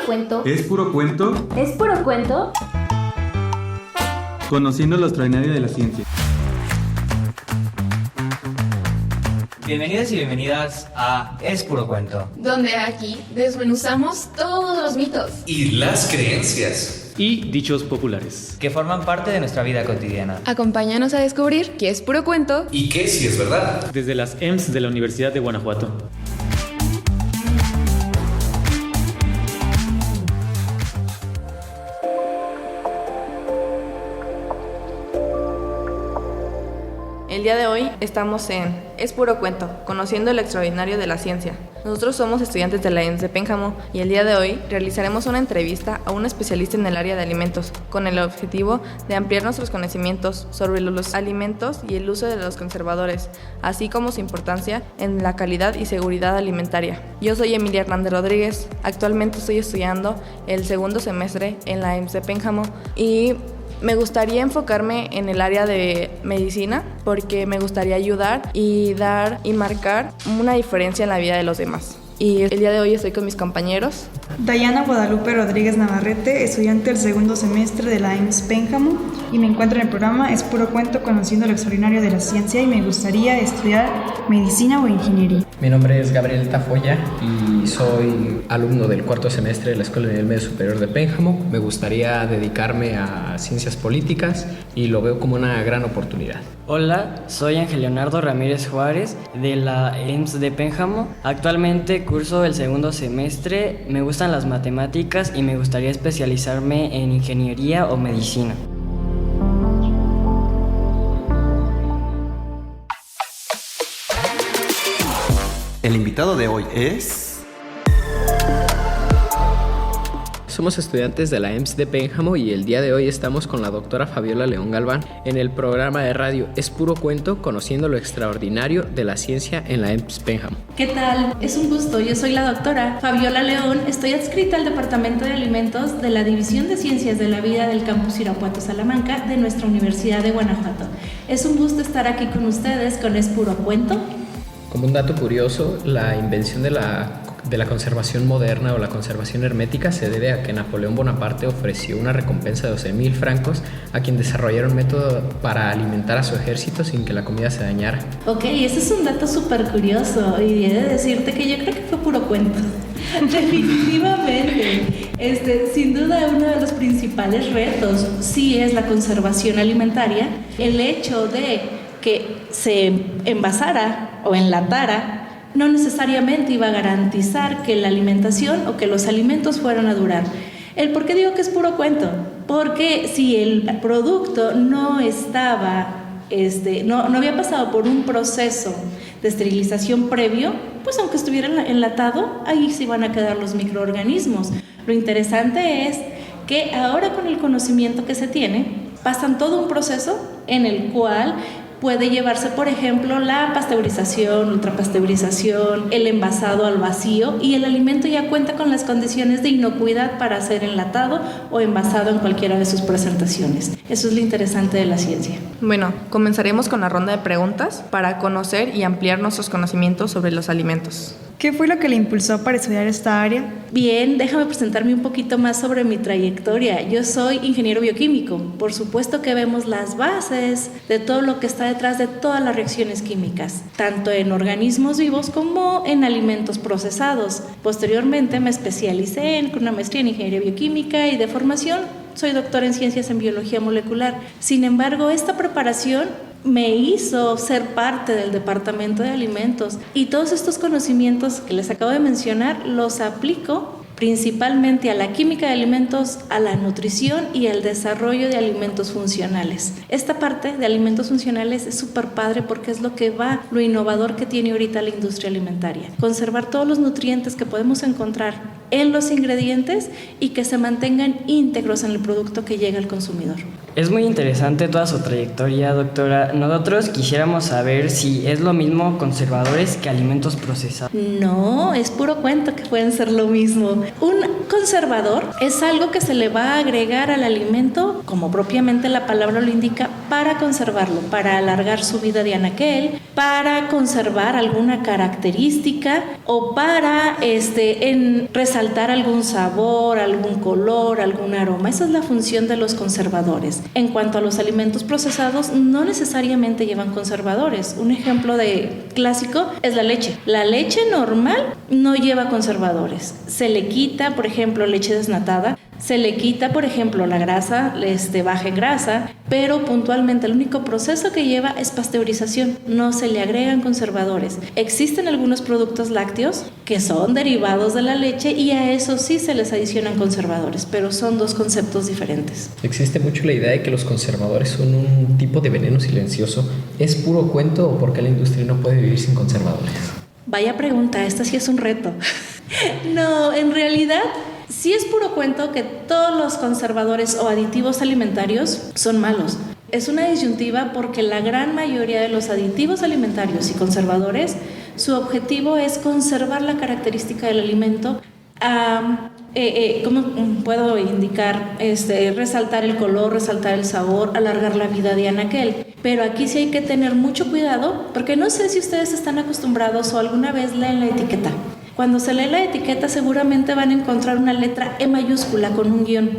cuento. ¿Es puro cuento? ¿Es puro cuento? Conociendo lo extraordinario de la ciencia. Bienvenidos y bienvenidas a Es Puro Cuento, donde aquí desmenuzamos todos los mitos y las creencias y dichos populares que forman parte de nuestra vida cotidiana. Acompáñanos a descubrir qué es puro cuento y qué sí es verdad. Desde las EMS de la Universidad de Guanajuato. El día de hoy estamos en Es Puro Cuento, conociendo lo extraordinario de la ciencia. Nosotros somos estudiantes de la EMS de Pénjamo y el día de hoy realizaremos una entrevista a un especialista en el área de alimentos, con el objetivo de ampliar nuestros conocimientos sobre los alimentos y el uso de los conservadores, así como su importancia en la calidad y seguridad alimentaria. Yo soy Emilia Hernández Rodríguez, actualmente estoy estudiando el segundo semestre en la EMS de Pénjamo y me gustaría enfocarme en el área de medicina porque me gustaría ayudar y dar y marcar una diferencia en la vida de los demás. Y el día de hoy estoy con mis compañeros. Dayana Guadalupe Rodríguez Navarrete, estudiante del segundo semestre de la EMS Pénjamo, y me encuentro en el programa Es Puro Cuento, conociendo lo extraordinario de la ciencia, y me gustaría estudiar medicina o ingeniería. Mi nombre es Gabriel Tafoya y soy alumno del cuarto semestre de la Escuela de Nivel Medio Superior de Pénjamo. Me gustaría dedicarme a ciencias políticas y lo veo como una gran oportunidad. Hola, soy Ángel Leonardo Ramírez Juárez de la EMS de Pénjamo. Actualmente curso el segundo semestre, me gustan las matemáticas y me gustaría especializarme en ingeniería o medicina. El invitado de hoy es... Somos estudiantes de la EMS de Pénjamo y el día de hoy estamos con la doctora Fabiola León Galván en el programa de radio Es Puro Cuento, conociendo lo extraordinario de la ciencia en la EMS Pénjamo. ¿Qué tal? Es un gusto, yo soy la doctora Fabiola León, estoy adscrita al Departamento de Alimentos de la División de Ciencias de la Vida del Campus Irapuato Salamanca de nuestra Universidad de Guanajuato. Es un gusto estar aquí con ustedes con Es Puro Cuento. Como un dato curioso, la invención de la conservación moderna o la conservación hermética se debe a que Napoleón Bonaparte ofreció una recompensa de 12,000 francos a quien desarrollara un método para alimentar a su ejército sin que la comida se dañara. Ok, ese es un dato súper curioso y he de decirte que yo creo que fue puro cuento. Definitivamente. Sin duda uno de los principales retos sí es la conservación alimentaria. El hecho de que se envasara o enlatara no necesariamente iba a garantizar que la alimentación o que los alimentos fueran a durar. ¿El por qué digo que es puro cuento? Porque si el producto no estaba, no había pasado por un proceso de esterilización previo, pues aunque estuviera enlatado, ahí se iban a quedar los microorganismos. Lo interesante es que ahora con el conocimiento que se tiene, pasan todo un proceso en el cual puede llevarse, por ejemplo, la pasteurización, ultrapasteurización, el envasado al vacío y el alimento ya cuenta con las condiciones de inocuidad para ser enlatado o envasado en cualquiera de sus presentaciones. Eso es lo interesante de la ciencia. Bueno, comenzaremos con la ronda de preguntas para conocer y ampliar nuestros conocimientos sobre los alimentos. ¿Qué fue lo que le impulsó para estudiar esta área? Bien, déjame presentarme un poquito más sobre mi trayectoria. Yo soy ingeniero bioquímico. Por supuesto que vemos las bases de todo lo que está detrás de todas las reacciones químicas, tanto en organismos vivos como en alimentos procesados. Posteriormente me especialicé con una maestría en ingeniería bioquímica y de formación soy doctora en ciencias en biología molecular. Sin embargo, esta preparación me hizo ser parte del departamento de alimentos y todos estos conocimientos que les acabo de mencionar los aplico principalmente a la química de alimentos, a la nutrición y al desarrollo de alimentos funcionales. Esta parte de alimentos funcionales es súper padre porque es lo innovador que tiene ahorita la industria alimentaria. Conservar todos los nutrientes que podemos encontrar en los ingredientes y que se mantengan íntegros en el producto que llega al consumidor. Es muy interesante toda su trayectoria, doctora. Nosotros quisiéramos saber si es lo mismo conservadores que alimentos procesados. No, es puro cuento que pueden ser lo mismo. Un conservador es algo que se le va a agregar al alimento, como propiamente la palabra lo indica, para conservarlo, para alargar su vida de anaquel, para conservar alguna característica o para resaltar algún sabor, algún color, algún aroma. Esa es la función de los conservadores. En cuanto a los alimentos procesados, no necesariamente llevan conservadores. Un ejemplo clásico es la leche. La leche normal no lleva conservadores. Se le quita, por ejemplo, leche desnatada, se le quita, por ejemplo, la grasa, baja en grasa, pero puntualmente el único proceso que lleva es pasteurización, no se le agregan conservadores. Existen algunos productos lácteos que son derivados de la leche y a eso sí se les adicionan conservadores, pero son dos conceptos diferentes. Existe mucho la idea de que los conservadores son un tipo de veneno silencioso. ¿Es puro cuento o por qué la industria no puede vivir sin conservadores? Vaya pregunta, esta sí es un reto. No, en realidad sí es puro cuento que todos los conservadores o aditivos alimentarios son malos. Es una disyuntiva porque la gran mayoría de los aditivos alimentarios y conservadores, su objetivo es conservar la característica del alimento. ¿Cómo puedo indicar? Resaltar el color, resaltar el sabor, alargar la vida de anaquel. Pero aquí sí hay que tener mucho cuidado porque no sé si ustedes están acostumbrados o alguna vez leen la etiqueta. Cuando se lee la etiqueta seguramente van a encontrar una letra E mayúscula con un guión.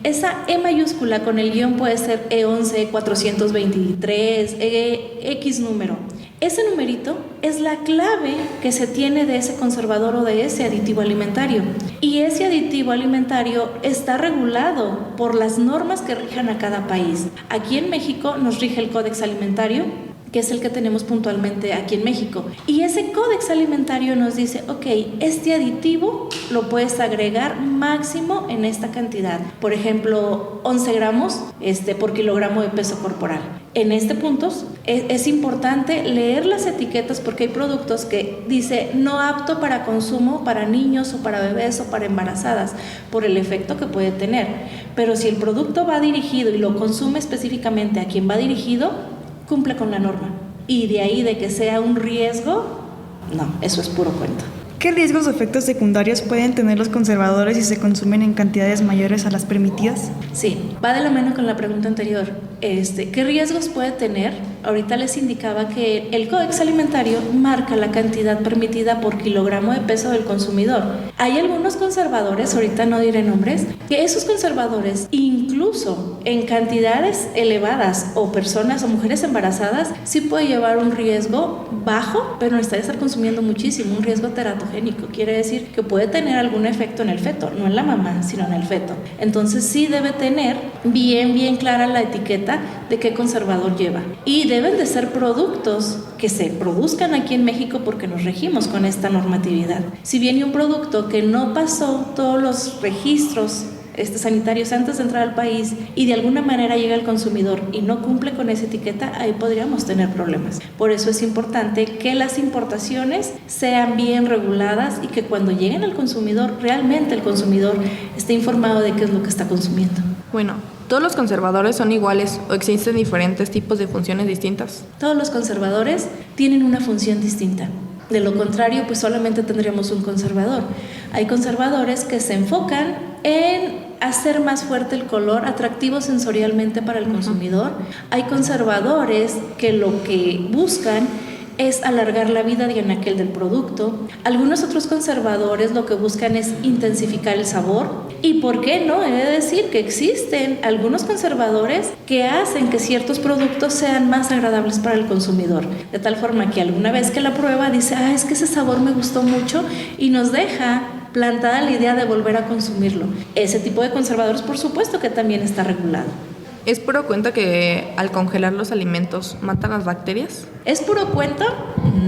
Esa E mayúscula con el guión puede ser E11, 423, X número. Ese numerito es la clave que se tiene de ese conservador o de ese aditivo alimentario. Y ese aditivo alimentario está regulado por las normas que rijan a cada país. Aquí en México nos rige el Códex Alimentario, que es el que tenemos puntualmente aquí en México. Y ese códex alimentario nos dice, ok, este aditivo lo puedes agregar máximo en esta cantidad. Por ejemplo, 11 gramos por kilogramo de peso corporal. En este punto es importante leer las etiquetas porque hay productos que dice no apto para consumo para niños o para bebés o para embarazadas por el efecto que puede tener. Pero si el producto va dirigido y lo consume específicamente a quien va dirigido, cumple con la norma. Y de ahí de que sea un riesgo, no, eso es puro cuento. ¿Qué riesgos o efectos secundarios pueden tener los conservadores si se consumen en cantidades mayores a las permitidas? Sí, va de la mano con la pregunta anterior. ¿Qué riesgos puede tener? Ahorita les indicaba que el Códex Alimentario marca la cantidad permitida por kilogramo de peso del consumidor. Hay algunos conservadores, ahorita no diré nombres, que esos conservadores, incluso en cantidades elevadas o personas o mujeres embarazadas, sí puede llevar un riesgo bajo, pero no está de estar consumiendo muchísimo, un riesgo teratogénico. Quiere decir que puede tener algún efecto en el feto, no en la mamá, sino en el feto. Entonces sí debe tener bien clara la etiqueta de qué conservador lleva. Y deben de ser productos que se produzcan aquí en México porque nos regimos con esta normatividad. Si viene un producto que no pasó todos los registros sanitarios antes de entrar al país y de alguna manera llega al consumidor y no cumple con esa etiqueta, ahí podríamos tener problemas. Por eso es importante que las importaciones sean bien reguladas y que cuando lleguen al consumidor, realmente el consumidor esté informado de qué es lo que está consumiendo. Bueno, ¿todos los conservadores son iguales o existen diferentes tipos de funciones distintas? Todos los conservadores tienen una función distinta. De lo contrario, pues solamente tendríamos un conservador. Hay conservadores que se enfocan en hacer más fuerte el color, atractivo sensorialmente para el consumidor. Hay conservadores que lo que buscan es alargar la vida de anaquel del producto. Algunos otros conservadores lo que buscan es intensificar el sabor. Y por qué no, he de decir que existen algunos conservadores que hacen que ciertos productos sean más agradables para el consumidor, de tal forma que alguna vez que la prueba dice, es que ese sabor me gustó mucho, y nos deja plantada la idea de volver a consumirlo. Ese tipo de conservadores, por supuesto que también está regulado. ¿Es puro cuento que al congelar los alimentos matan las bacterias? ¿Es puro cuento?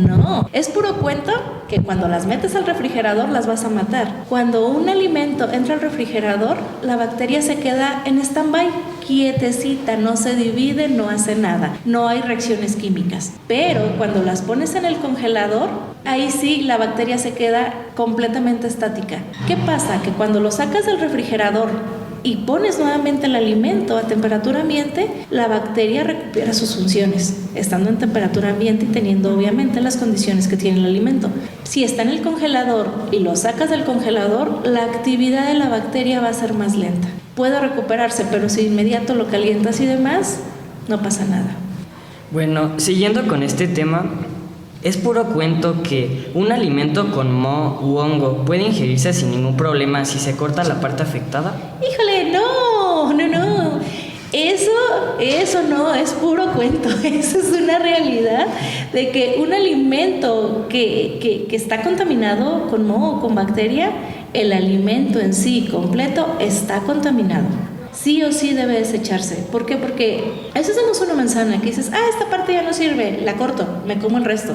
No. Es puro cuento que cuando las metes al refrigerador las vas a matar. Cuando un alimento entra al refrigerador, la bacteria se queda en stand-by, quietecita, no se divide, no hace nada. No hay reacciones químicas. Pero cuando las pones en el congelador, ahí sí la bacteria se queda completamente estática. ¿Qué pasa? Que cuando lo sacas del refrigerador y pones nuevamente el alimento a temperatura ambiente, la bacteria recupera sus funciones, estando en temperatura ambiente y teniendo obviamente las condiciones que tiene el alimento. Si está en el congelador y lo sacas del congelador, la actividad de la bacteria va a ser más lenta. Puede recuperarse, pero si de inmediato lo calientas y demás, no pasa nada. Bueno, siguiendo con este tema, ¿es puro cuento que un alimento con moho u hongo puede ingerirse sin ningún problema si se corta la parte afectada? Híjole, no. Eso no es puro cuento. Eso es una realidad de que un alimento que está contaminado con moho o con bacteria, el alimento en sí completo está contaminado. Sí o sí debe desecharse. ¿Por qué? Porque a veces damos una manzana que dices, esta parte ya no sirve, la corto, me como el resto.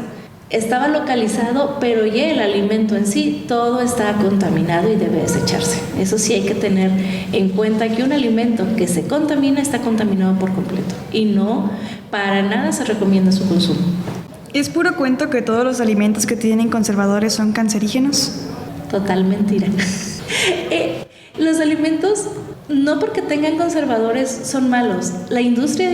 Estaba localizado, pero ya el alimento en sí, todo está contaminado y debe desecharse. Eso sí hay que tener en cuenta que un alimento que se contamina está contaminado por completo y no para nada se recomienda su consumo. ¿Es puro cuento que todos los alimentos que tienen conservadores son cancerígenos? Total mentira. Los alimentos, no porque tengan conservadores, son malos. La industria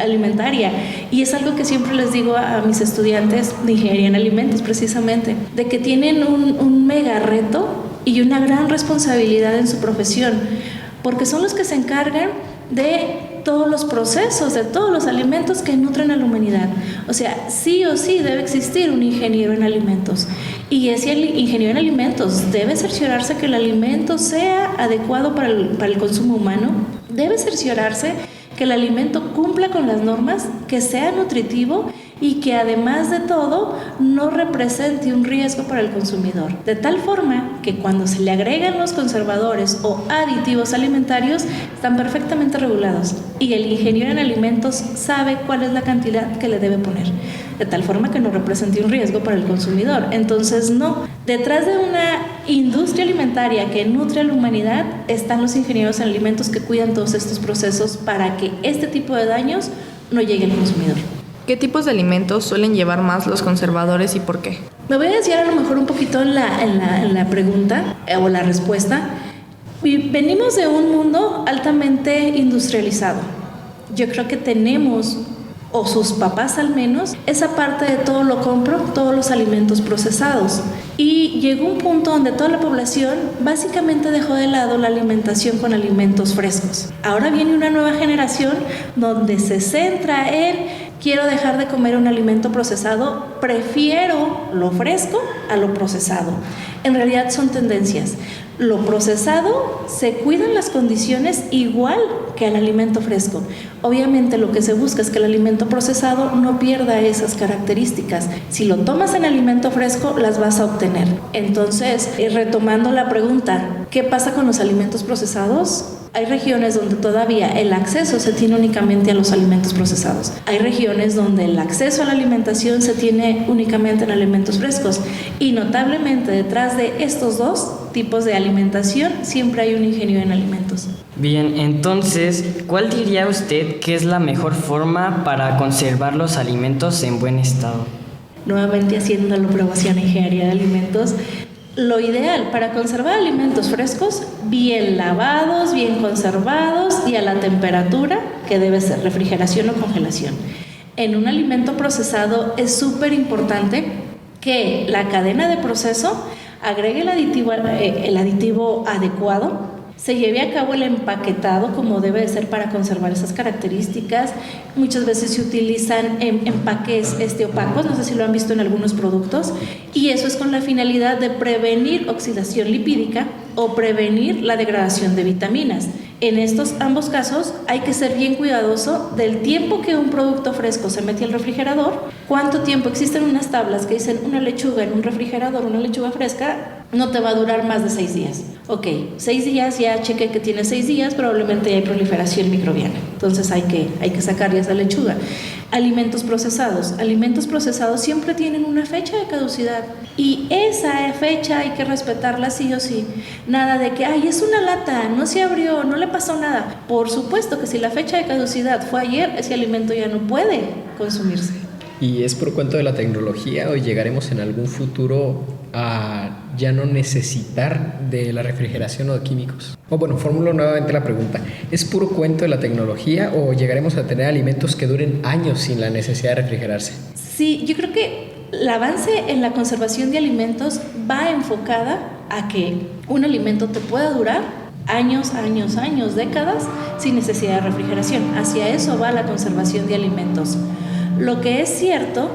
alimentaria, y es algo que siempre les digo a mis estudiantes de ingeniería en alimentos precisamente, de que tienen un mega reto y una gran responsabilidad en su profesión, porque son los que se encargan de todos los procesos, de todos los alimentos que nutren a la humanidad. O sea, sí o sí debe existir un ingeniero en alimentos. Y ese ingeniero en alimentos debe cerciorarse que el alimento sea adecuado para el consumo humano, debe cerciorarse que el alimento cumpla con las normas, que sea nutritivo y que además de todo no represente un riesgo para el consumidor. De tal forma que cuando se le agregan los conservadores o aditivos alimentarios están perfectamente regulados y el ingeniero en alimentos sabe cuál es la cantidad que le debe poner, de tal forma que no represente un riesgo para el consumidor. Entonces no, detrás de una industria alimentaria que nutre a la humanidad están los ingenieros en alimentos que cuidan todos estos procesos para que este tipo de daños no llegue al consumidor. ¿Qué tipos de alimentos suelen llevar más los conservadores y por qué? Me voy a desviar a lo mejor un poquito en la pregunta o la respuesta. Venimos de un mundo altamente industrializado. Yo creo que tenemos, o sus papás al menos, esa parte de todo lo compro, todos los alimentos procesados. Y llegó un punto donde toda la población básicamente dejó de lado la alimentación con alimentos frescos. Ahora viene una nueva generación donde se centra en quiero dejar de comer un alimento procesado, prefiero lo fresco a lo procesado. En realidad son tendencias. Lo procesado se cuidan las condiciones igual que el alimento fresco. Obviamente lo que se busca es que el alimento procesado no pierda esas características. Si lo tomas en alimento fresco, las vas a obtener. Entonces, retomando la pregunta, ¿qué pasa con los alimentos procesados? Hay regiones donde todavía el acceso se tiene únicamente a los alimentos procesados. Hay regiones donde el acceso a la alimentación se tiene únicamente en alimentos frescos. Y notablemente detrás de estos dos tipos de alimentación siempre hay un ingeniero en alimentos. Bien, entonces, ¿cuál diría usted que es la mejor forma para conservar los alimentos en buen estado? Nuevamente haciendo la promoción en ingeniería de alimentos, lo ideal para conservar alimentos frescos, bien lavados, bien conservados y a la temperatura que debe ser, refrigeración o congelación. En un alimento procesado es súper importante que la cadena de proceso agregue el aditivo adecuado, se lleve a cabo el empaquetado como debe de ser para conservar esas características. Muchas veces se utilizan empaques opacos, no sé si lo han visto en algunos productos, y eso es con la finalidad de prevenir oxidación lipídica o prevenir la degradación de vitaminas. En estos ambos casos hay que ser bien cuidadoso del tiempo que un producto fresco se mete al refrigerador, cuánto tiempo. Existen unas tablas que dicen una lechuga en un refrigerador, una lechuga fresca, no te va a durar más de 6 días. Ok, 6 días, ya chequé que tiene 6 días, probablemente hay proliferación microbiana. Entonces hay que sacar ya esa lechuga. Alimentos procesados siempre tienen una fecha de caducidad y esa fecha hay que respetarla sí o sí. Nada de que, es una lata, no se abrió, no le pasó nada. Por supuesto que si la fecha de caducidad fue ayer, ese alimento ya no puede consumirse. ¿Y es por cuento de la tecnología o llegaremos en algún futuro a ya no necesitar de la refrigeración o de químicos? Formulo nuevamente la pregunta. ¿Es puro cuento de la tecnología o llegaremos a tener alimentos que duren años sin la necesidad de refrigerarse? Sí, yo creo que el avance en la conservación de alimentos va enfocada a que un alimento te pueda durar años, décadas, sin necesidad de refrigeración. Hacia eso va la conservación de alimentos. Lo que es cierto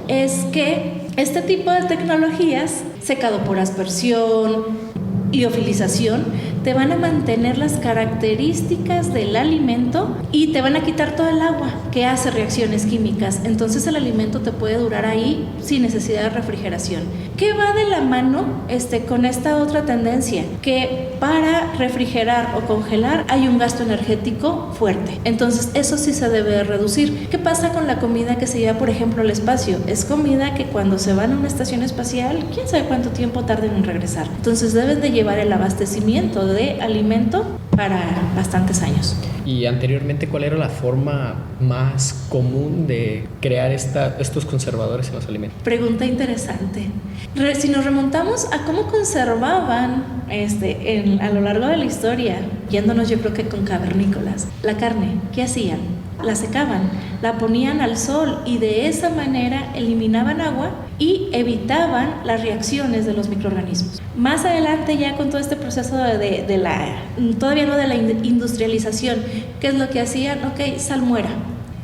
es que este tipo de tecnologías, secado por aspersión, liofilización, te van a mantener las características del alimento y te van a quitar todo el agua que hace reacciones químicas. Entonces el alimento te puede durar ahí sin necesidad de refrigeración. ¿Qué va de la mano con esta otra tendencia? Que para refrigerar o congelar hay un gasto energético fuerte. Entonces eso sí se debe reducir. ¿Qué pasa con la comida que se lleva, por ejemplo, al espacio? Es comida que cuando se van a una estación espacial, quién sabe cuánto tiempo tarden en regresar. Entonces debes de llevar el abastecimiento de alimento para bastantes años. Y anteriormente, ¿cuál era la forma más común de crear estos conservadores en los alimentos? Pregunta interesante. Si nos remontamos a cómo conservaban a lo largo de la historia, yéndonos yo creo que con cavernícolas, la carne, ¿qué hacían? La secaban, la ponían al sol y de esa manera eliminaban agua y evitaban las reacciones de los microorganismos. Más adelante, ya con todo este proceso todavía no de la industrialización, ¿qué es lo que hacían? Ok, salmuera.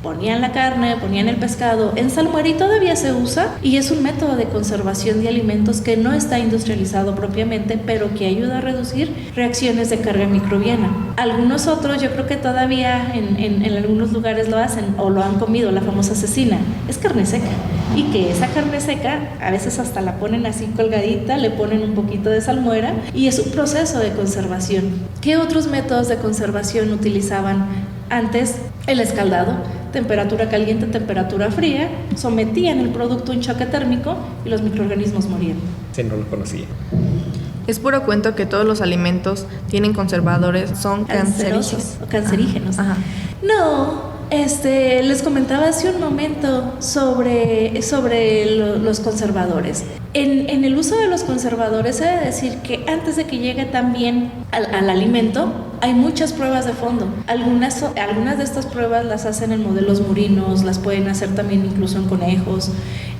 Ponían la carne, ponían el pescado en salmuera y todavía se usa y es un método de conservación de alimentos que no está industrializado propiamente, pero que ayuda a reducir reacciones de carga microbiana. Algunos otros yo creo que todavía en algunos lugares lo hacen o lo han comido, la famosa cecina, es carne seca. Y que esa carne seca a veces hasta la ponen así colgadita, le ponen un poquito de salmuera y es un proceso de conservación. ¿Qué otros métodos de conservación utilizaban antes? El escaldado, temperatura caliente, temperatura fría, sometían el producto a un choque térmico y los microorganismos morían. Sí, no lo conocía. Es puro cuento que todos los alimentos tienen conservadores, son cancerígenos. Cancerígenos. Ajá. No, les comentaba hace un momento sobre los conservadores. En el uso de los conservadores, he de decir que antes de que llegue también al alimento, hay muchas pruebas de fondo. Algunas de estas pruebas las hacen en modelos murinos, las pueden hacer también incluso en conejos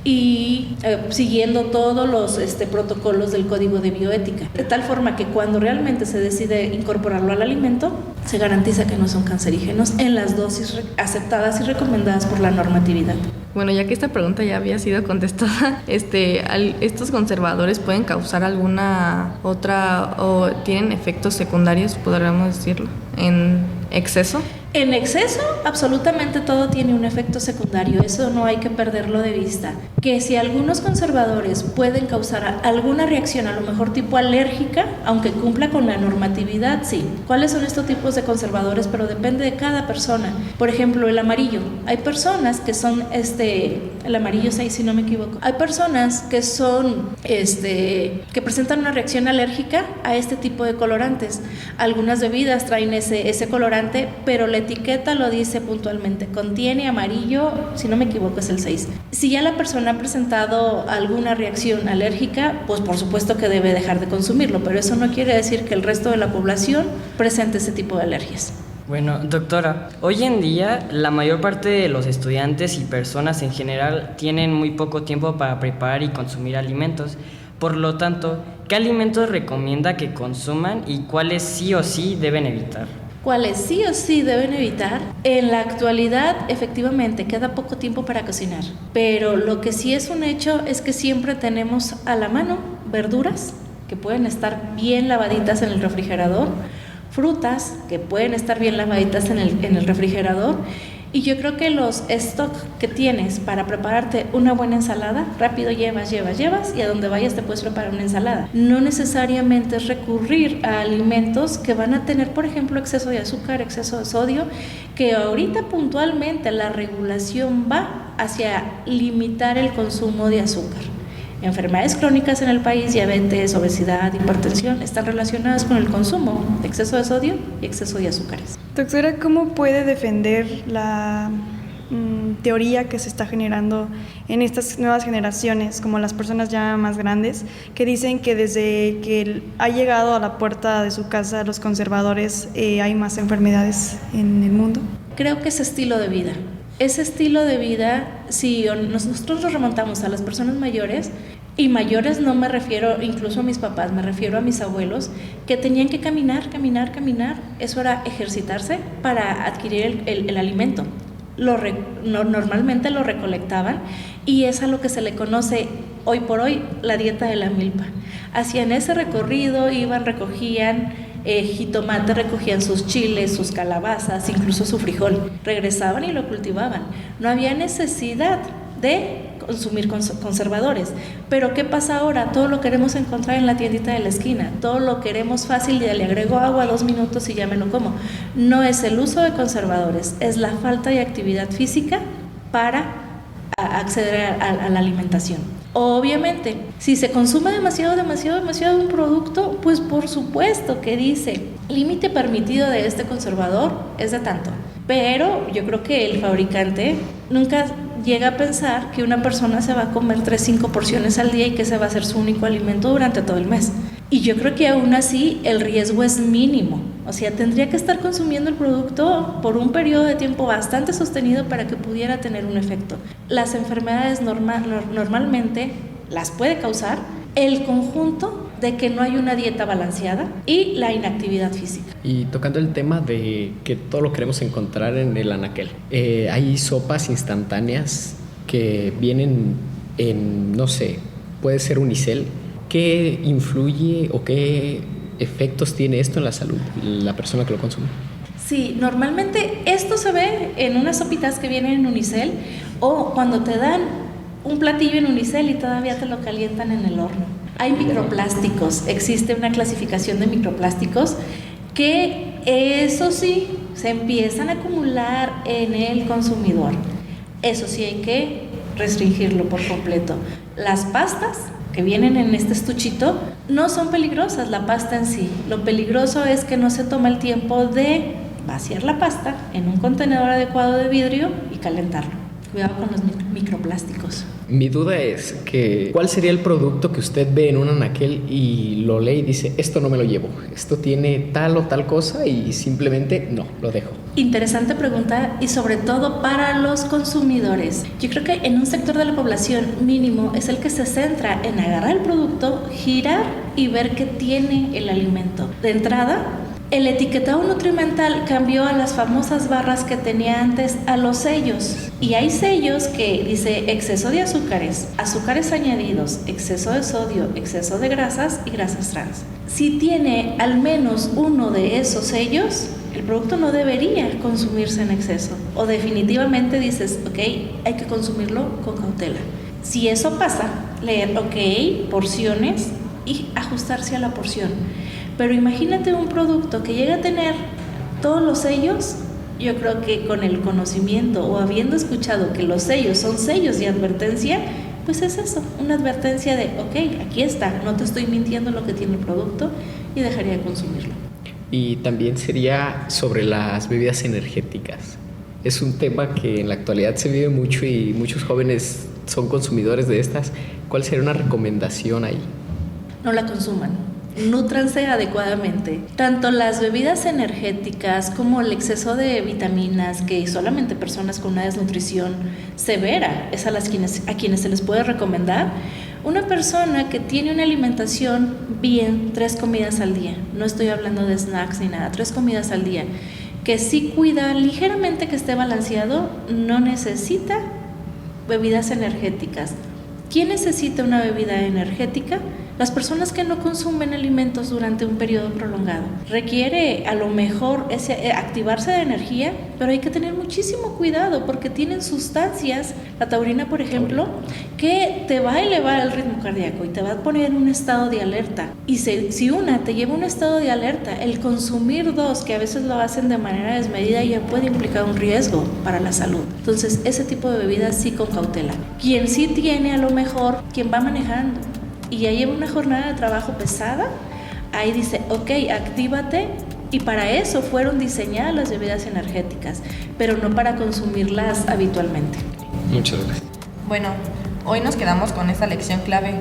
y siguiendo todos los protocolos del código de bioética, de tal forma que cuando realmente se decide incorporarlo al alimento, se garantiza que no son cancerígenos en las dosis aceptadas y recomendadas por la normatividad. Bueno, ya que esta pregunta ya había sido contestada, ¿estos conservadores pueden causar alguna otra o tienen efectos secundarios, podríamos decirlo, en exceso? En exceso, absolutamente todo tiene un efecto secundario, eso no hay que perderlo de vista. Que si algunos conservadores pueden causar alguna reacción, a lo mejor tipo alérgica, aunque cumpla con la normatividad, sí. ¿Cuáles son estos tipos de conservadores? Pero depende de cada persona. Por ejemplo, el amarillo. Hay personas que son, el amarillo 6 si no me equivoco. Hay personas que son, que presentan una reacción alérgica a este tipo de colorantes. Algunas bebidas traen ese colorante, pero la etiqueta lo dice puntualmente, contiene amarillo, si no me equivoco es el 6. Si ya la persona ha presentado alguna reacción alérgica, pues por supuesto que debe dejar de consumirlo, pero eso no quiere decir que el resto de la población presente ese tipo de alergias. Bueno, doctora, hoy en día la mayor parte de los estudiantes y personas en general tienen muy poco tiempo para preparar y consumir alimentos. Por lo tanto, ¿qué alimentos recomienda que consuman y cuáles sí o sí deben evitar? ¿Cuáles sí o sí deben evitar? En la actualidad, efectivamente, queda poco tiempo para cocinar, pero lo que sí es un hecho es que siempre tenemos a la mano verduras que pueden estar bien lavaditas en el refrigerador, frutas que pueden estar bien lavaditas en el refrigerador. Y yo creo que los stock que tienes para prepararte una buena ensalada, rápido llevas y a donde vayas te puedes preparar una ensalada. No necesariamente es recurrir a alimentos que van a tener, por ejemplo, exceso de azúcar, exceso de sodio, que ahorita puntualmente la regulación va hacia limitar el consumo de azúcar. Enfermedades crónicas en el país, diabetes, obesidad, hipertensión, están relacionadas con el consumo de exceso de sodio y exceso de azúcares. Doctora, ¿cómo puede defender la teoría que se está generando en estas nuevas generaciones, como las personas ya más grandes, que dicen que desde que ha llegado a la puerta de su casa los conservadores hay más enfermedades en el mundo? Creo que es estilo de vida. Ese estilo de vida, si nosotros nos remontamos a las personas mayores, Y mayores no me refiero incluso a mis papás, me refiero a mis abuelos, que tenían que caminar. Eso era ejercitarse para adquirir el alimento. Normalmente lo recolectaban y es a lo que se le conoce hoy por hoy la dieta de la milpa. Hacían ese recorrido, iban, recogían jitomate, recogían sus chiles, sus calabazas, incluso su frijol, regresaban y lo cultivaban. No había necesidad de consumir conservadores. Pero ¿qué pasa ahora? Todo lo queremos encontrar en la tiendita de la esquina, todo lo queremos fácil, ya le agrego agua 2 minutos y ya me lo como. No es el uso de conservadores, es la falta de actividad física para acceder a la alimentación. Obviamente, si se consume demasiado un producto, pues por supuesto que dice límite permitido de este conservador es de tanto. Pero yo creo que el fabricante nunca llega a pensar que una persona se va a comer 3-5 porciones al día y que ese va a ser su único alimento durante todo el mes. Y yo creo que aún así el riesgo es mínimo. O sea, tendría que estar consumiendo el producto por un periodo de tiempo bastante sostenido para que pudiera tener un efecto. Las enfermedades normalmente las puede causar el conjunto de que no hay una dieta balanceada y la inactividad física. Y tocando el tema de que todo lo queremos encontrar en el anaquel, hay sopas instantáneas que vienen en, no sé, puede ser unicel. ¿Qué influye o qué efectos tiene esto en la salud de la persona que lo consume? Sí, normalmente esto se ve en unas sopitas que vienen en unicel o cuando te dan un platillo en unicel y todavía te lo calientan en el horno. Hay microplásticos, existe una clasificación de microplásticos que eso sí, se empiezan a acumular en el consumidor. Eso sí hay que restringirlo por completo. Las pastas que vienen en este estuchito no son peligrosas, la pasta en sí. Lo peligroso es que no se toma el tiempo de vaciar la pasta en un contenedor adecuado de vidrio y calentarlo. Cuidado con los microplásticos. Mi duda es que ¿cuál sería el producto que usted ve en un anaquel y lo lee y dice, esto no me lo llevo, esto tiene tal o tal cosa y simplemente no, lo dejo? Interesante pregunta y sobre todo para los consumidores. Yo creo que en un sector de la población mínimo es el que se centra en agarrar el producto, girar y ver qué tiene el alimento. De entrada, el etiquetado nutrimental cambió a las famosas barras que tenía antes a los sellos. Y hay sellos que dice exceso de azúcares, azúcares añadidos, exceso de sodio, exceso de grasas y grasas trans. Si tiene al menos uno de esos sellos, el producto no debería consumirse en exceso. O definitivamente dices, ok, hay que consumirlo con cautela. Si eso pasa, leer, ok, porciones y ajustarse a la porción. Pero imagínate un producto que llega a tener todos los sellos. Yo creo que con el conocimiento o habiendo escuchado que los sellos son sellos de advertencia, pues es eso, una advertencia de, ok, aquí está, no te estoy mintiendo lo que tiene el producto y dejaría de consumirlo. Y también sería sobre las bebidas energéticas. Es un tema que en la actualidad se vive mucho y muchos jóvenes son consumidores de estas. ¿Cuál sería una recomendación ahí? No la consuman. Nútranse adecuadamente. Tanto las bebidas energéticas como el exceso de vitaminas, que solamente personas con una desnutrición severa es a quienes se les puede recomendar. Una persona que tiene una alimentación bien, 3 comidas al día, no estoy hablando de snacks ni nada, 3 comidas al día, que sí cuida ligeramente que esté balanceado, no necesita bebidas energéticas. ¿Quién necesita una bebida energética? Las personas que no consumen alimentos durante un periodo prolongado. Requiere a lo mejor activarse de energía, pero hay que tener muchísimo cuidado porque tienen sustancias, la taurina por ejemplo, que te va a elevar el ritmo cardíaco y te va a poner en un estado de alerta. Y si una te lleva a un estado de alerta, el consumir 2, que a veces lo hacen de manera desmedida, ya puede implicar un riesgo para la salud. Entonces, ese tipo de bebidas sí con cautela. Quien sí tiene a lo mejor, quien va manejando y ya lleva una jornada de trabajo pesada, ahí dice, ok, actívate, y para eso fueron diseñadas las bebidas energéticas, pero no para consumirlas habitualmente. Muchas gracias. Bueno, hoy nos quedamos con esta lección clave.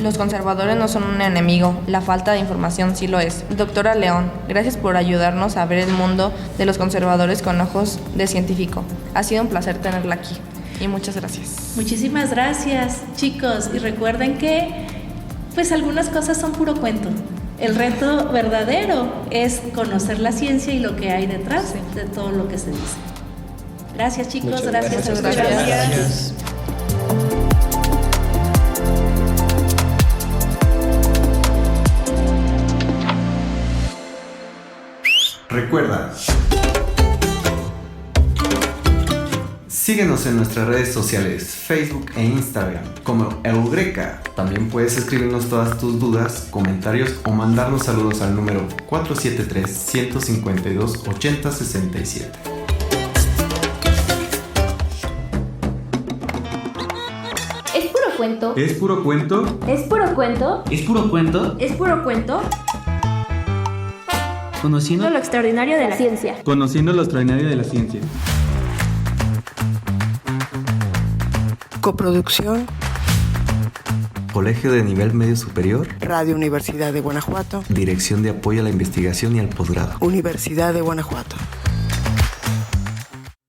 Los conservadores no son un enemigo, la falta de información sí lo es. Doctora León, gracias por ayudarnos a ver el mundo de los conservadores con ojos de científico. Ha sido un placer tenerla aquí. Y muchas gracias. Muchísimas gracias, chicos. Y recuerden que, pues, algunas cosas son puro cuento. El reto verdadero es conocer la ciencia y lo que hay detrás de todo lo que se dice. Gracias, chicos. Muchas Gracias. Gracias. Recuerda, síguenos en nuestras redes sociales, Facebook e Instagram, como Eureka. También puedes escribirnos todas tus dudas, comentarios o mandarnos saludos al número 473-152-8067. ¿Es puro cuento? ¿Es puro cuento? ¿Es puro cuento? ¿Es puro cuento? ¿Es puro cuento? Conociendo Lo extraordinario de la ciencia. Conociendo lo extraordinario de la ciencia. Coproducción, Colegio de Nivel Medio Superior, Radio Universidad de Guanajuato, Dirección de Apoyo a la Investigación y al Posgrado, Universidad de Guanajuato.